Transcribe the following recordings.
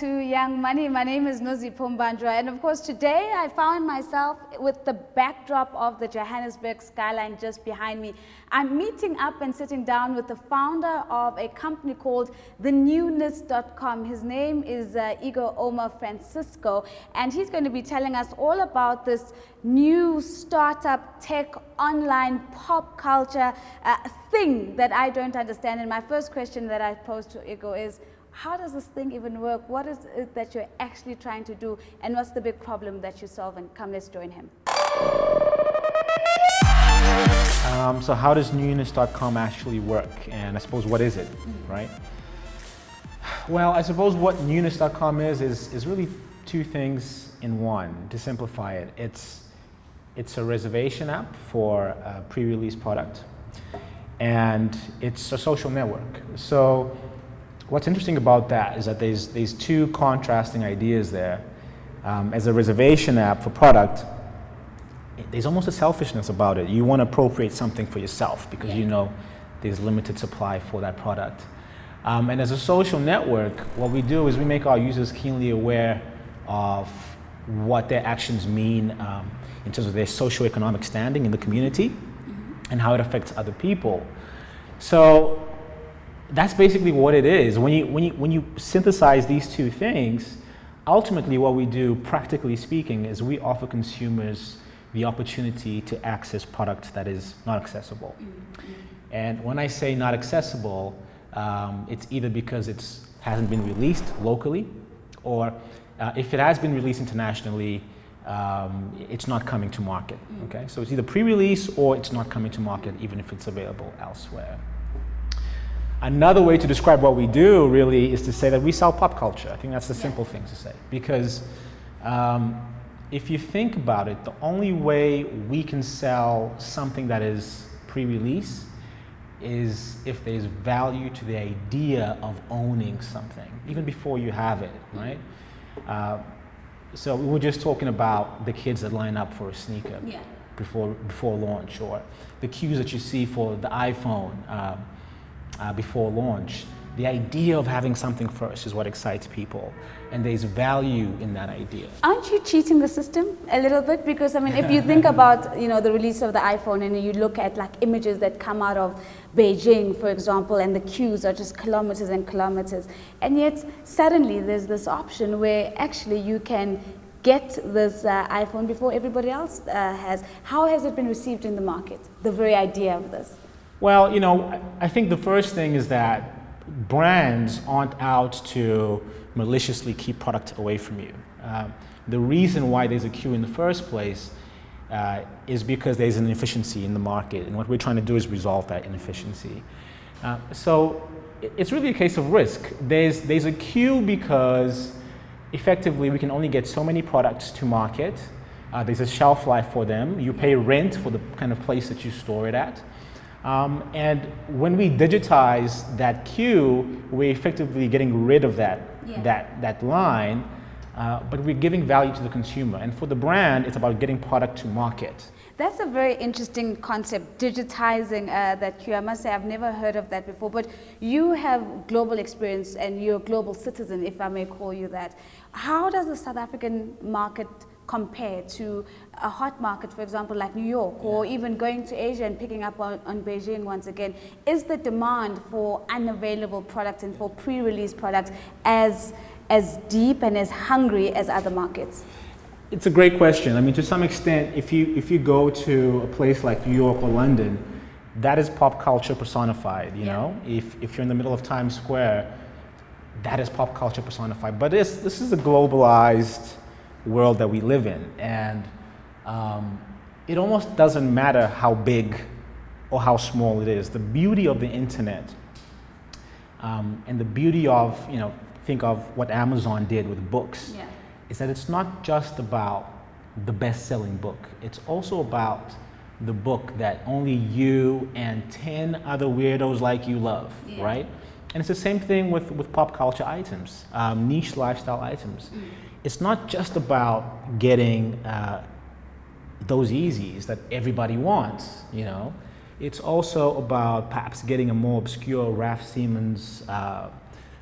To Young Money. My name is Nozi Pumbandra, and of course today I found myself with the backdrop of the Johannesburg skyline just behind me. I'm meeting up and sitting down with the founder of a company called the Newness.com. His name is Ygor Omar Francisco, and he's going to be telling us all about this new startup tech online pop culture thing that I don't understand. And my first question that I pose to Ygor is, how does this thing even work? What is it that you're actually trying to do? And what's the big problem that you solve? And come, let's join him. So how does Newness.com actually work? And I suppose, what is it, right? Well, I suppose what Newness.com is really two things in one, to simplify it. It's a reservation app for a pre-release product, and it's a social network. So what's interesting about that is that there's two contrasting ideas there. As a reservation app for product, there's almost a selfishness about it. You want to appropriate something for yourself because you know there's limited supply for that product. And as a social network, what we do is we make our users keenly aware of what their actions mean in terms of their socioeconomic standing in the community and how it affects other people. So that's basically what it is. When you synthesize these two things, ultimately what we do, practically speaking, is we offer consumers the opportunity to access product that is not accessible. And when I say not accessible, it's either because it hasn't been released locally, or if it has been released internationally, it's not coming to market. Okay, so it's either pre-release or it's not coming to market, even if it's available elsewhere. Another way to describe what we do really is to say that we sell pop culture. I think that's the simple thing to say, because if you think about it, the only way we can sell something that is pre-release is if there's value to the idea of owning something, even before you have it, right? So we were just talking about the kids that line up for a sneaker before launch, or the queues that you see for the iPhone before launch. The idea of having something first is what excites people, and there's value in that idea. Aren't you cheating the system a little bit? Because I mean, if you think about the release of the iPhone, and you look at like images that come out of Beijing, for example, and the queues are just kilometers and kilometers, and yet suddenly there's this option where actually you can get this iPhone before everybody else has. How has it been received in the market, the very idea of this? Well, I think the first thing is that brands aren't out to maliciously keep product away from you. The reason why there's a queue in the first place is because there's an inefficiency in the market, and what we're trying to do is resolve that inefficiency. So it's really a case of risk. There's a queue because effectively we can only get so many products to market. There's a shelf life for them. You pay rent for the kind of place that you store it at. And when we digitize that queue, we're effectively getting rid of that line, but we're giving value to the consumer. And for the brand, it's about getting product to market. That's a very interesting concept, digitizing that queue. I must say, I've never heard of that before, but you have global experience and you're a global citizen, if I may call you that. How does the South African market compare to a hot market, for example, like New York, or even going to Asia and picking up on Beijing once again? Is the demand for unavailable products and for pre-release products as deep and as hungry as other markets? It's a great question. I mean, to some extent, if you go to a place like New York or London, that is pop culture personified, you know? If you're in the middle of Times Square, that is pop culture personified. But this is a globalized world that we live in, and it almost doesn't matter how big or how small it is. The beauty of the internet and the beauty of, think of what Amazon did with books, is that it's not just about the best-selling book. It's also about the book that only you and 10 other weirdos like you love, right? And it's the same thing with pop culture items, niche lifestyle items. It's not just about getting those Yeezys that everybody wants, you know. It's also about perhaps getting a more obscure Raf Simons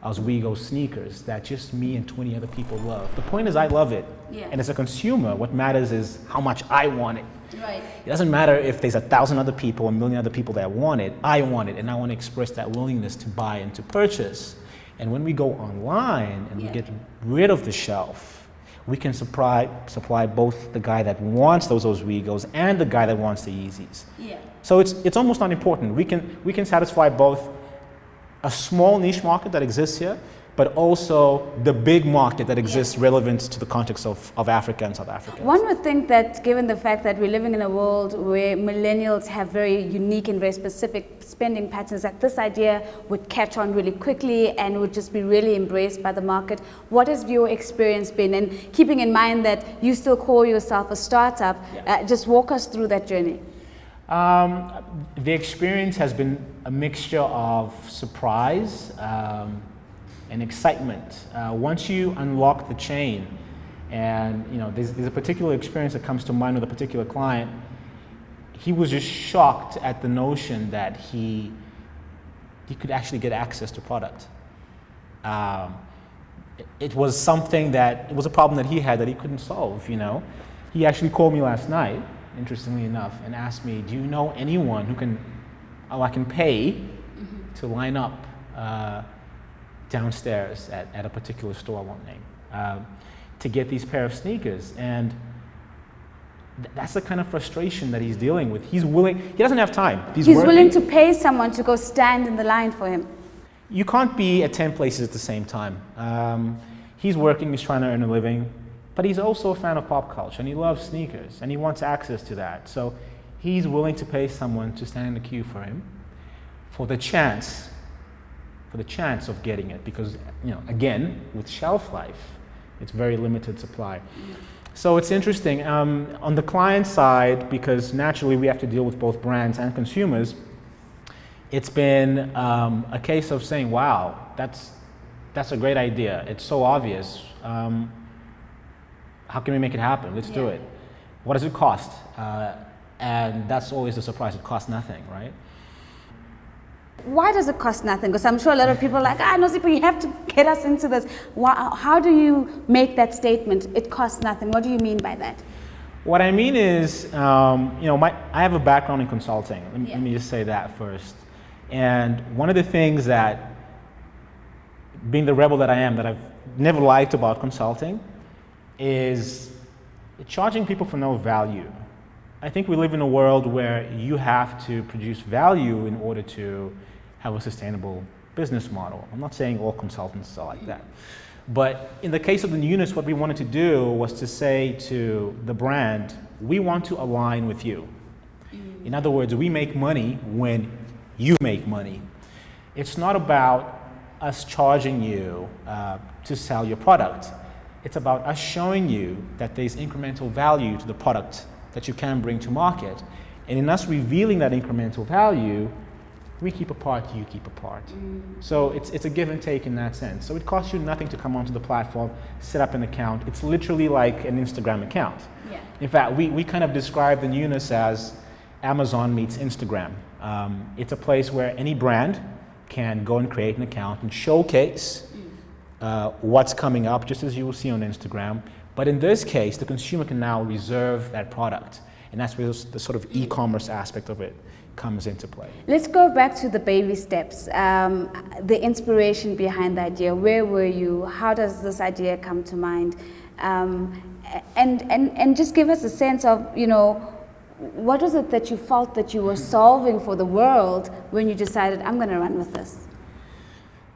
Oswego sneakers that just me and 20 other people love. The point is I love it. Yeah. And as a consumer, what matters is how much I want it. Right. It doesn't matter if there's 1,000 other people, 1,000,000 other people that want it. I want it, and I want to express that willingness to buy and to purchase. And when we go online and we get rid of the shelf, we can supply both the guy that wants those Oswegos and the guy that wants the Yeezys. Yeah. So it's almost not important. We can satisfy both a small niche market that exists here, but also the big market that exists relevant to the context of Africa and South Africa. One would think that given the fact that we're living in a world where millennials have very unique and very specific spending patterns, that this idea would catch on really quickly and would just be really embraced by the market. What has your experience been? And keeping in mind that you still call yourself a startup, just walk us through that journey. The experience has been a mixture of surprise and excitement. Once you unlock the chain, and you know, there's a particular experience that comes to mind with a particular client. He was just shocked at the notion that he could actually get access to product. It was something that, it was a problem that he had that he couldn't solve, you know. He actually called me last night, interestingly enough, and asked me, do you know anyone who I can pay to line up downstairs at a particular store I won't name, to get these pair of sneakers. And that's the kind of frustration that he's dealing with. He's willing, he doesn't have time. He's willing to pay someone to go stand in the line for him. You can't be at 10 places at the same time. He's working, he's trying to earn a living, but he's also a fan of pop culture and he loves sneakers and he wants access to that. So he's willing to pay someone to stand in the queue for him for the chance of getting it, because, you know, again, with shelf life, it's very limited supply. So it's interesting. On the client side, because naturally we have to deal with both brands and consumers, it's been a case of saying, wow, that's a great idea. It's so obvious. How can we make it happen? Let's do it. What does it cost? And that's always the surprise. It costs nothing, right? Why does it cost nothing? Because I'm sure a lot of people are like, Nosipo, you have to get us into this. How do you make that statement? It costs nothing. What do you mean by that? What I mean is, you know, I have a background in consulting. Let me just say that first. And one of the things that, being the rebel that I am, that I've never liked about consulting is charging people for no value. I think we live in a world where you have to produce value in order to have a sustainable business model. I'm not saying all consultants are like that. But in the case of the Newness, what we wanted to do was to say to the brand, we want to align with you. In other words, we make money when you make money. It's not about us charging you to sell your product. It's about us showing you that there's incremental value to the product that you can bring to market. And in us revealing that incremental value, we keep a part, you keep a part. So it's a give and take in that sense. So it costs you nothing to come onto the platform, set up an account. It's literally like an Instagram account. Yeah. In fact, we kind of describe the Newness as Amazon meets Instagram. It's a place where any brand can go and create an account and showcase what's coming up, just as you will see on Instagram. But in this case, the consumer can now reserve that product. And that's where the sort of e-commerce aspect of it comes into play. Let's go back to the baby steps, the inspiration behind the idea. Where were you? How does this idea come to mind? And just give us a sense of, you know, what was it that you felt that you were solving for the world when you decided, I'm going to run with this?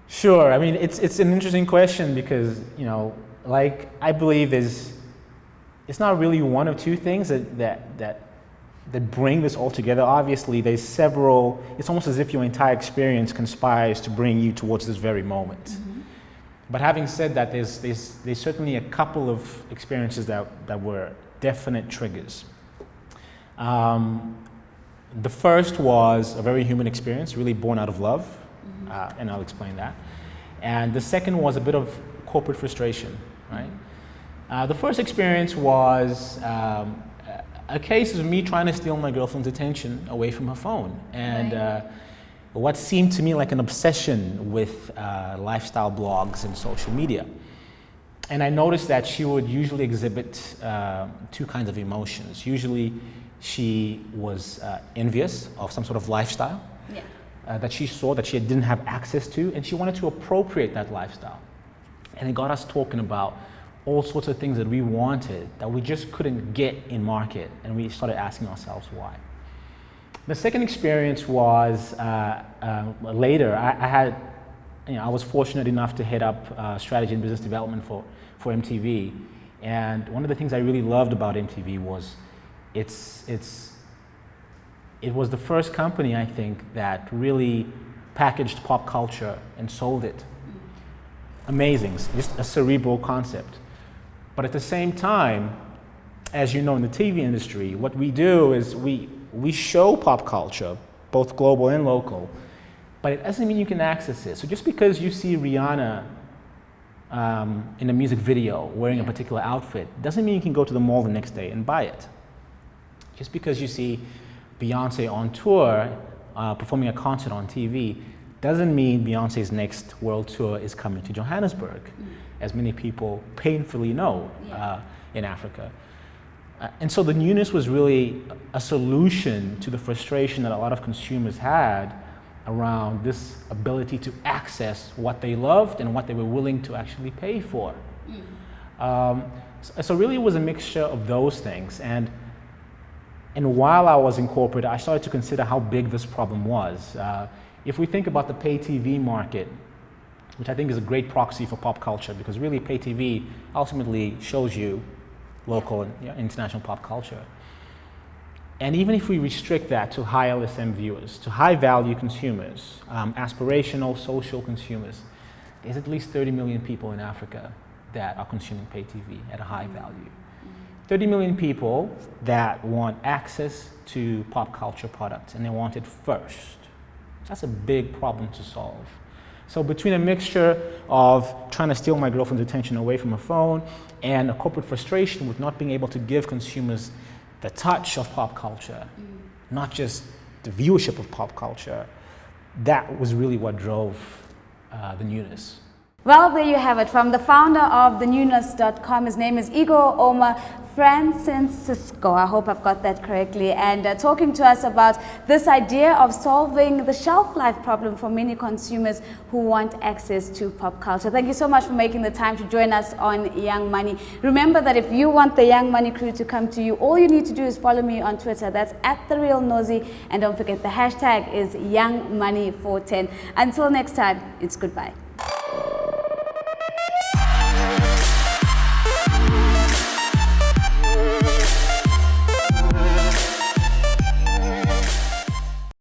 Sure. I mean, it's an interesting question because, you know, like, I believe it's not really one of two things that bring this all together. Obviously, there's several, it's almost as if your entire experience conspires to bring you towards this very moment. Mm-hmm. But having said that, there's certainly a couple of experiences that were definite triggers. The first was a very human experience, really born out of love. Mm-hmm. and I'll explain that. And the second was a bit of corporate frustration, right? The first experience was a case of me trying to steal my girlfriend's attention away from her phone. And what seemed to me like an obsession with lifestyle blogs and social media. And I noticed that she would usually exhibit two kinds of emotions. Usually she was envious of some sort of lifestyle that she saw that she didn't have access to, and she wanted to appropriate that lifestyle. And it got us talking about all sorts of things that we wanted that we just couldn't get in market, and we started asking ourselves why. The second experience was later. I was fortunate enough to head up strategy and business development for MTV, and one of the things I really loved about MTV was it was the first company, I think, that really packaged pop culture and sold it. Amazing, just a cerebral concept. But at the same time, as you know, in the TV industry, what we do is we show pop culture, both global and local, but it doesn't mean you can access it. So just because you see Rihanna in a music video wearing a particular outfit doesn't mean you can go to the mall the next day and buy it. Just because you see Beyonce on tour performing a concert on TV doesn't mean Beyonce's next world tour is coming to Johannesburg, as many people painfully know in Africa. And so the newness was really a solution to the frustration that a lot of consumers had around this ability to access what they loved and what they were willing to actually pay for. So really it was a mixture of those things. And while I was in corporate, I started to consider how big this problem was. If we think about the pay TV market, which I think is a great proxy for pop culture, because really pay TV ultimately shows you local and international pop culture. And even if we restrict that to high LSM viewers, to high value consumers, aspirational social consumers, there's at least 30 million people in Africa that are consuming pay TV at a high value. 30 million people that want access to pop culture products, and they want it first. That's a big problem to solve. So between a mixture of trying to steal my girlfriend's attention away from her phone and a corporate frustration with not being able to give consumers the touch of pop culture, not just the viewership of pop culture, that was really what drove the newness. Well, there you have it, from the founder of the Newness.com. His name is Ygor Omar Francisco. I hope I've got that correctly. And talking to us about this idea of solving the shelf life problem for many consumers who want access to pop culture. Thank you so much for making the time to join us on Young Money. Remember that if you want the Young Money crew to come to you, all you need to do is follow me on Twitter. That's @TheRealNozy. And don't forget, the hashtag is YoungMoney410. Until next time, it's goodbye.